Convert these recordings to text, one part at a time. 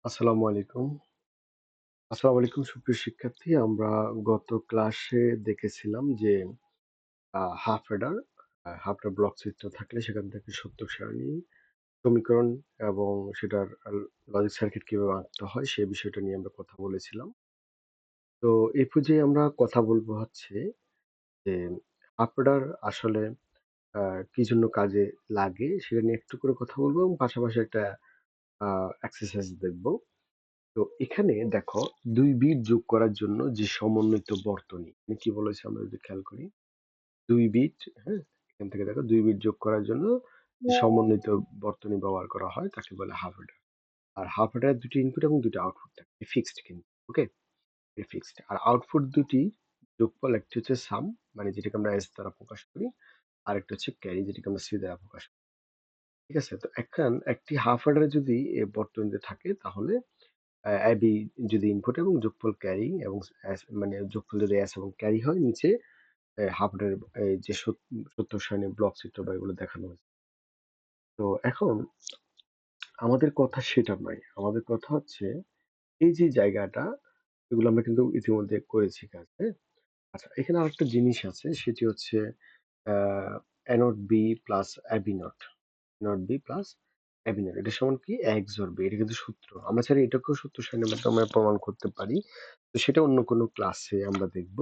আসসালামু আলাইকুম। আসসালামু আলাইকুম সুপ্রিয় শিক্ষার্থী। আমরা গত ক্লাসে দেখেছিলাম যে half Eder half Eder block চিত্র থাকলে সেখান থেকে সত্য সারণী, সমীকরণ এবং সেটার লজিক সার্কিট কিভাবে আঁকতে হয় সে বিষয়টা নিয়ে আমরা কথা বলেছিলাম। তো এই পর্যায়ে আমরা কথা বলবো হচ্ছে যে হাফ অ্যাডার আসলে আ কি জন্য কাজে লাগে সেটা নিয়ে একটু করে কথা বলবো এবং পাশাপাশি একটা এক্সারসাইজ দেখব। তো এখানে দেখো ২ বিট যোগ করার জন্য যে সমন্বিত বর্তনী, মানে কি বলেছে আমরা যদি খেয়াল করি ২ বিট, হ্যাঁ? এখান থেকে দেখো ২ বিট যোগ করার জন্য যে সমন্বিত বর্তনী ব্যবহার করা হয় তাকে বলে হাফ অ্যাডার। আর হাফ অ্যাডারে ২ টি ইনপুট এবং ২ টা আউটপুট থাকে। ফিক্সড কিন্তু। ওকে? এটা ফিক্সড। আর আউটপুট ২ টি যোগফল, একটি হচ্ছে সাম, মানে যেটাকে আমরা এস দ্বারা প্রকাশ করি। আরেকটা হচ্ছে ক্যারি, যেটাকে আমরা সি দ্বারা প্রকাশ করি। ঠিক আছে? তো একটি হাফ অ্যাডারে যদি বর্তনীতে থাকে তাহলে অ্যাবি যদি ইনপুট এবং যোগফল ক্যারি এবং মানে যোগফল যদি এস এবং ক্যারি হয়, নিচে হাফ এর যে সত্য সারণী ব্লক চিত্র বা এগুলো দেখানো হয়েছে। তো এখন আমাদের কথা সেটা নয়, আমাদের কথা হচ্ছে এই যে জায়গাটা, এগুলো আমরা কিন্তু ইতিমধ্যে করেছি কাজ, হ্যাঁ? আচ্ছা, এখানে আরেকটা জিনিস আছে, সেটি হচ্ছে A not B plus A B not, not B plus A B not, এটা সমান কি এক্স অর বি, এটা কিন্তু সূত্র। আমরা চাইলে এটাকেও সত্য সারণীর মাধ্যমে প্রমাণ করতে পারি। তো সেটা অন্য কোনো ক্লাসে আমরা দেখব।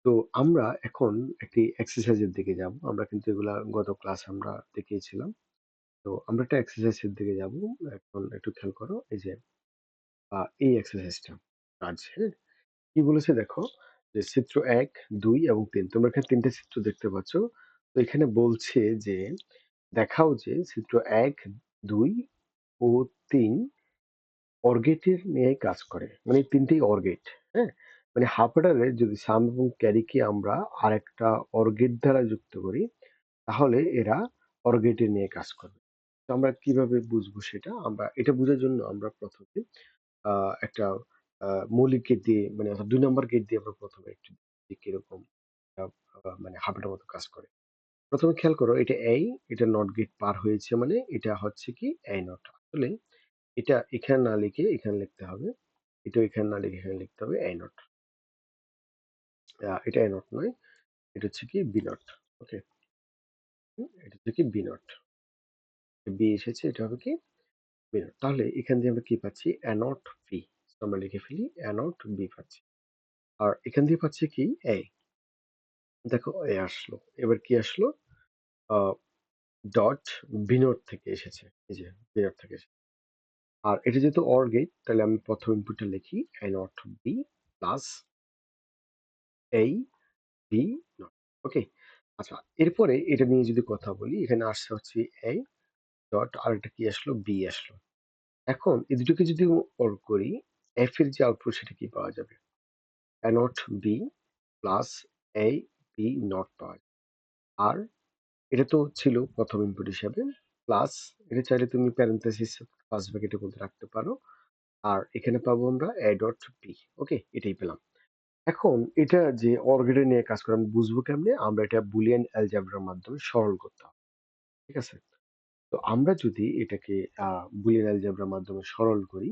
তো আমরা এখন একটি এক্সারসাইজের দিকে যাব। আমরা কিন্তু এগুলা গত ক্লাসে আমরা দেখিয়েছিলাম। তো আমরা একটা এক্সারসাইজের দিকে যাব। এখন একটু খেয়াল করো। এই যে এই এক্সারসাইজটা কাজ, হ্যাঁ? কি বলেছে দেখো, যে চিত্র ১, ২ এবং ৩। তোমরা এখানে ৩ টে চিত্র দেখতে পাচ্ছ। তো এখানে বলছে যে দেখাও যে চিত্র ১, ২ ও ৩ অর্গেটের নিয়ে কাজ করে। মানে এই ৩ টেই অর্গেট, হ্যাঁ? মানে হাফ অর্ডারে যদি সাম এবং ক্যারিকে আমরা আরেকটা অর্গেট দ্বারা যুক্ত করি, তাহলে এরা অর্গেটে নিয়ে কাজ করবে। তো আমরা কিভাবে বুঝবো সেটা? আমরা এটা বোঝার জন্য আমরা ১ম এ আ একটা আ মৌলিক গেট দিয়ে, মানে অর্থাৎ ২ নাম্বার গেট দিয়ে আমরা ১ম এ একটু দেখি কিরকম আ মানে হাফ অর্ডার মতো কাজ করে। ১ম এ খেয়াল করো, এটা এই, এটা নট গেট পার হয়েছে, মানে এটা হচ্ছে কি এই নট। আসলে এটা এখানে না লিখে এখানে লিখতে হবে। এটাও এখানে না লিখে এখানে লিখতে হবে এই নট। এটা এই নট নয়। এটা হচ্ছে কি বি নট। ওকে? এটা হচ্ছে কি বি নট। বি এসেছে, এটা হবে কি বি নট। তাহলে এখান দিয়ে আমরা কি পাচ্ছি? এ নট বি। তো আমরা লিখে ফেলি এ নট বি পাচ্ছি। আর এখান দিয়ে পাচ্ছি কি এ। দেখো এ আসলো। এবার কি আসলো? আ ডট বি নট থেকে এসেছে। এই যে বি নট থেকে এসেছে। আর এটা যেহেতু OR গেট, তাহলে আমি ১ম ইনপুটটা লিখি এ নট বি প্লাস এই বি নট। ওকে? আচ্ছা, এরপরে এটা নিয়ে যদি কথা বলি, এখানে আসছে হচ্ছে এ ডট, আরেকটা কি আসলো? বি আসলো। এখন এই দুটোকে যদি OR করি, এফ এর যে আউটপুট সেটা কি পাওয়া যাবে? A not B plus A B not পাওয়া যাবে। আর এটা তো ছিল ১ম ইনপুট হিসাবে, প্লাস এটা চাইলে তুমি প্যারেনথেসিস ফার্স্ট ব্র্যাকেটের মধ্যে রাখতে পারো। আর এখানে পাবো আমরা এ ডট বি। ওকে? এটাই পেলাম। এখন এটা যে OR গেট নিয়ে কাজ করে আমি বুঝবো কেমনে? আমরা এটা বুলিয়ান অ্যালজেব্রার মাধ্যমে সরল করতে হবে। ঠিক আছে? তো আমরা যদি এটাকে আ বুলিয়ান অ্যালজেব্রার মাধ্যমে সরল করি,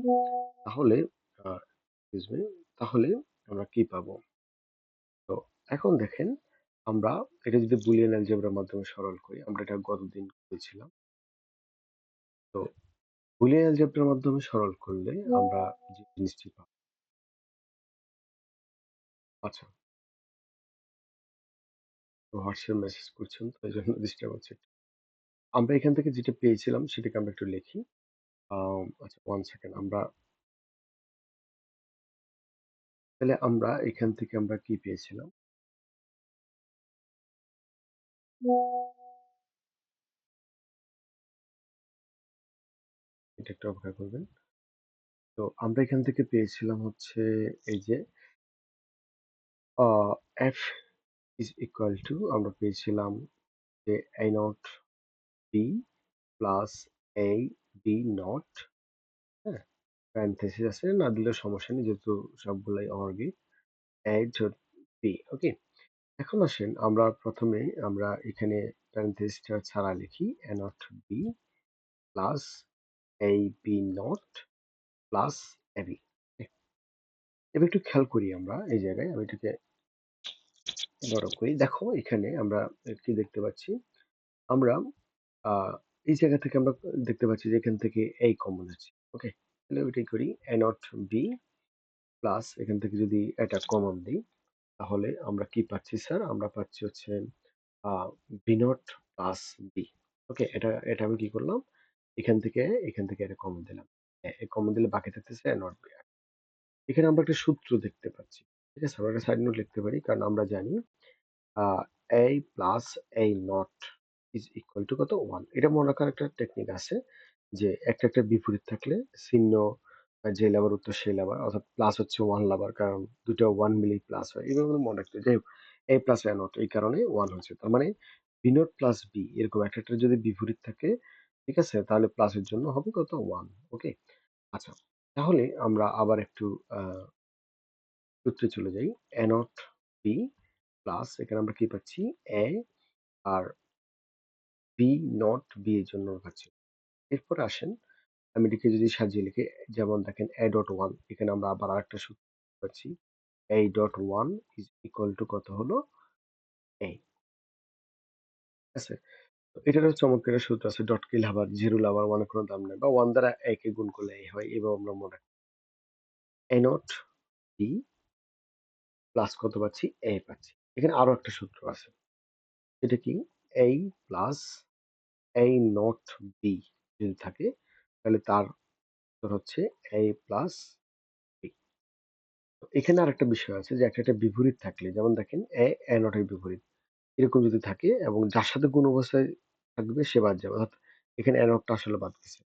তাহলে আ এক্সকিউজ মি, তাহলে আমরা কি পাবো? তো এখন দেখেন, আমরা এটা যদি বুলিয়ান অ্যালজেব্রার মাধ্যমে সরল করি, আমরা এটা গতদিন করেছিলাম। তো বুলিয়ান অ্যালজেব্রার মাধ্যমে সরল করলে আমরা যে জিনিসটি পাবো, আচ্ছা, তো হোয়াটসঅ্যাপ মেসেজ করছেন তো এজন্য ডিস্টার্ব হচ্ছে। আমরা এখান থেকে যেটা পেয়েছিলাম সেটাকে আমরা একটু লিখি। আচ্ছা, 1 সেকেন্ড। তাহলে আমরা এখান থেকে আমরা কি পেয়েছিলাম? এটা একটু অপেক্ষা করবেন। তো আমরা এখান থেকে পেয়েছিলাম হচ্ছে এই যে আ f is equal to, আমরা পেয়েছিলাম যে a not b plus a b not, হ্যাঁ? প্যারেনথেসিস আছে, না দিলেও সমস্যা নেই যেহেতু সবগুলাই OR gate. a dot b। Okay? এখন আসেন আমরা ১ম এ আমরা এখানে প্যারেনথেসিসটা ছাড়া লিখি a not b plus a b not plus A B. এবার একটু খেয়াল করি আমরা এই জায়গায় আমি এটাকে বড় করি। দেখো এখানে আমরা কি দেখতে পাচ্ছি? আমরা আ এই জায়গা থেকে আমরা দেখতে পাচ্ছি যে এখান থেকে এই কমন আছে। ওকে? তাহলে ওইটাই করি। a নট b প্লাস এখান থেকে যদি এটা কমন দিই তাহলে আমরা কি পাচ্ছি স্যার? আমরা পাচ্ছি হচ্ছে আ b নট প্লাস b। ওকে? এটা আমি কি করলাম? এখান থেকে এটা কমন দিলাম। কমন দিলে বাকি থাকতেছে a নট b। এখানে আমরা একটা সূত্র দেখতে পাচ্ছি। ঠিক আছে? আমরা একটা সাইড নোট লিখতে পারি। কারণ আমরা জানি আ a plus a not is equal to কত? 1। এটা মনে রাখার একটা টেকনিক আছে যে একটা বিপরীত থাকলে চিহ্ন যে লেবার উত্তর সেই লেবার অর্থাৎ প্লাস হচ্ছে 1 লেবার কারণ ২ টা 1 মিলেই প্লাস হয়। এভাবে করে মনে রাখতে হবে। যাই হোক a প্লাস a নট এই কারণে 1 হচ্ছে। তার মানে b নট প্লাস b এরকম একটার যদি বিপরীত থাকে, ঠিক আছে? তাহলে প্লাসের জন্য হবে কত? 1। ওকে? আচ্ছা। তাহলে আমরা আবার একটু আ সূত্রে চলে যাই। a নট b প্লাস এখানে আমরা কি পাচ্ছি? a আর b নট b এর জন্য পাচ্ছি। এরপরে আসেন আমি এটাকে যদি সাজিয়ে লিখি যেমন দেখেন a ডট 1 এখানে আমরা আবার আরেকটা সূত্র পাচ্ছি। a dot 1 is equal to কত হলো? a। ঠিক আছে? তো এটারও চমৎকার একটা সূত্র আছে ডট কিল আবার জিরো আবার 1 এর কোনো দাম নাই বা 1 দ্বারা a কে গুণ করলে a হয়। এভাবে আমরা মনে রাখি। a নট b প্লাস কত পাচ্ছি? a পাচ্ছি। এখানে আরো একটা সূত্র আছে। সেটা কি? a plus a not b যদি থাকে তাহলে তার উত্তর হচ্ছে a প্লাস b। এখানে আরেকটা বিষয় আছে যে একটা বিপরীত থাকলে যেমন দেখেন a নট এর বিপরীত এরকম যদি থাকে এবং যার সাথে গুণ অবস্থায় থাকবে সে বাদ যাবে অর্থাৎ এখানে a নট টা আসলে বাদ গেছে।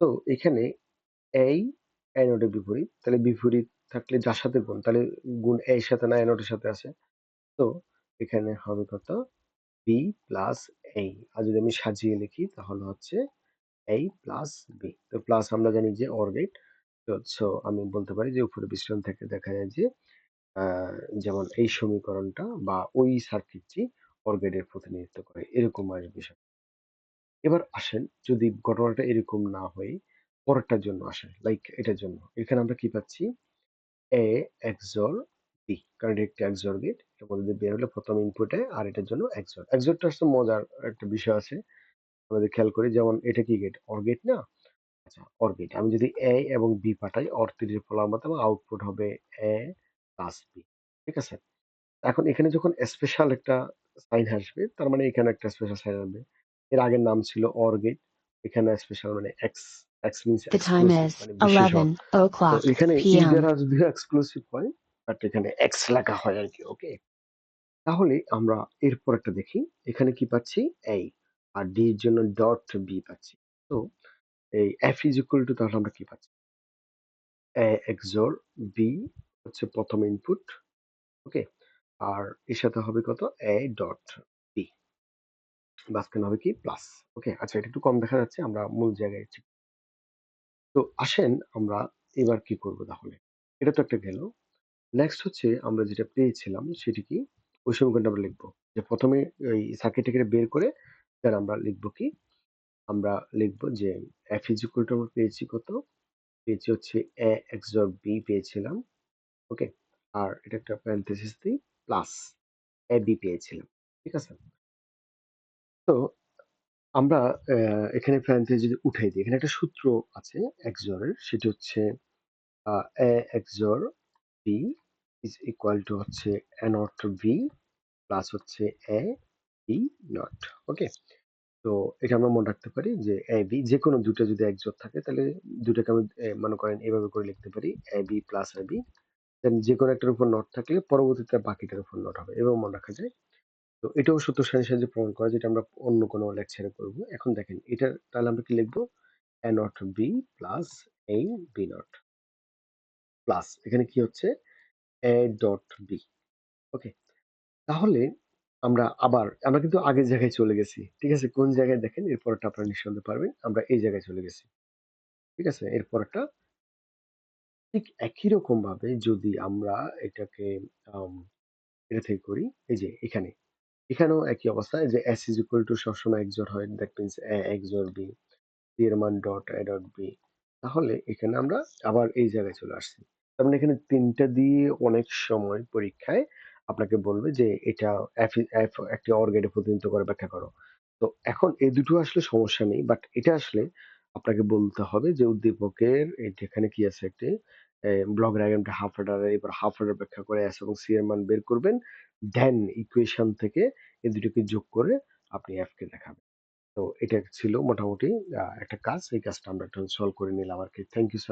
তো এখানে এই a নট এর বিপরীত তাহলে বিপরীত থাকলে যার সাথে গুণ তাহলে গুণ a এর সাথে না a নট এর সাথে আছে। তো এখানে হবে কত b প্লাস a আর যদি আমি সাজিয়ে লিখি তাহলে হচ্ছে a প্লাস b। তো প্লাস আমরা জানি যে অর গেট। সো আমি বলতে পারি যে উপরে বিশ্লেষণ থেকে দেখা যায় যে আ যেমন এই সমীকরণটা বা ওই সার্কিটটি OR গেটের প্রতিনিধিত্ব করে। এরকম আসবে বিষয়। এবার আসেন যদি ঘটনাটা এরকম না হয়ে পরেরটার জন্য আসেন। লাইক এটার জন্য। এখানে আমরা কি পাচ্ছি? A XOR B কারণ এটা একটি XOR গেট। এর মধ্যে দিয়ে বের হলে ১ম ইনপুটে আর এটার জন্য XOR। XOR টা আসলে মজার একটা বিষয় আছে। আমাদের খেয়াল করি যেমন এটা কি গেট? OR গেট না? আচ্ছা OR গেট। আমি যদি A এবং B পাঠাই OR 3 এর ফলাফল এবং আউটপুট হবে A প্লাস B। ঠিক আছে? এখন এখানে যখন স্পেশাল একটা সাইন আসবে তার মানে এখানে একটা স্পেশাল সাইন আসবে। এর আগের নাম ছিল OR গেট। এখানে স্পেশাল মানে X means The time exclusive is মানে বিশেষণ। 11 তো o'clock এখানে ই p.m. দ্বারা যদিও এক্সক্লুসিভ হয় বাট এখানে X লেখা হয় আরকি। ওকে? তাহলে আমরা এরপর একটা দেখি। এখানে কি পাচ্ছি? A আর D এর জন্য ডট B পাচ্ছি। তো এই F is equal to তাহলে আমরা কি পাচ্ছি? A XOR B হচ্ছে ১ম ইনপুট। ওকে? আর এর সাথে হবে কত? A ডট B মাঝখানে হবে কি? প্লাস। ওকে? আচ্ছা এটা একটু কম দেখা যাচ্ছে। আমরা মূল জায়গায় ঠিক তো আসেন আমরা এবার কি করব তাহলে? এটা তো একটা গেল। নেক্সট হচ্ছে আমরা যেটা পেয়েছিলাম সেটি কি? ওই সমীকরণটা আমরা লিখব। যে ১ম এ এই সার্কিট থেকে বের করে দেন আমরা লিখব কি? আমরা লিখব যে F is equal to আমরা পেয়েছি কত? পেয়েছি হচ্ছে A XOR B পেয়েছিলাম। ওকে? আর এটা একটা প্যারেনথেসিস দিই প্লাস AB পেয়েছিলাম। ঠিক আছে? তো আমরা এখানে প্যারেনথেসিস যদি উঠাই দিই, এখানে একটা সূত্র আছে XOR এর সেটি হচ্ছে আ A XOR B is equal to হচ্ছে A not B প্লাস হচ্ছে A B not ওকে? তো এটা আমরা মনে রাখতে পারি যে AB যেকোনো ২ টা যদি XOR থাকে তাহলে ২ টাকে আমি মনে করেন এভাবে করে লিখতে পারি AB প্লাস AB দেন যেকোনো একটার উপর নট থাকলে পরবর্তীতে বাকিটার উপর নট হবে। এভাবে মনে রাখা যায়। তো এটাও সূত্র সাহায্যে প্রমাণ করা যেটা আমরা অন্য কোনো লেকচারে করব। এখন দেখেন এটা তাহলে আমরা কি লিখব? A not B plus A B not plus এখানে কি হচ্ছে? A ডট B ওকে? তাহলে আমরা কিন্তু আগের জায়গায় চলে গেছি। ঠিক আছে? কোন জায়গায় দেখেন এর পরেরটা আপনারা নিঃসন্দেহে পারবেন। আমরা এই জায়গায় চলে গেছি। ঠিক আছে? এর পরেরটা ঠিক একই রকম ভাবে যদি আমরা এটাকে আম এটা থেকে করি এই যে এখানে। এখানেও একই অবস্থা যে S is equal to সবসময় XOR হয়। That means A XOR B, B এর মান ডট A ডট B তাহলে এখানে আমরা আবার এই জায়গায় চলে আসছি। তার মানে এখানে ৩ টা দিয়ে অনেক সময় পরীক্ষায় আপনাকে বলবে যে এটা একটি OR গেটে প্রতিনিধিত্ব করে ব্যাখ্যা করো। তো এখন এই দুটো আসলে সমস্যা নেই। বাট এটা আসলে আপনাকে বলতে হবে যে উদ্দীপকের যেখানে কি আছে একটি ব্লক ডায়াগ্রামটা হাফ অ্যাডারে এবার হাফ অ্যাডার ব্যাখ্যা করে S এবং C এর মান বের করবেন। দেন ইকুয়েশন থেকে এই দুটোকে যোগ করে আপনি F কে দেখাবেন। তো এটা ছিল মোটামুটি একটা কাজ। এই কাজটা আমরা এখন সলভ করে নিলাম আরকি। Thank you sir.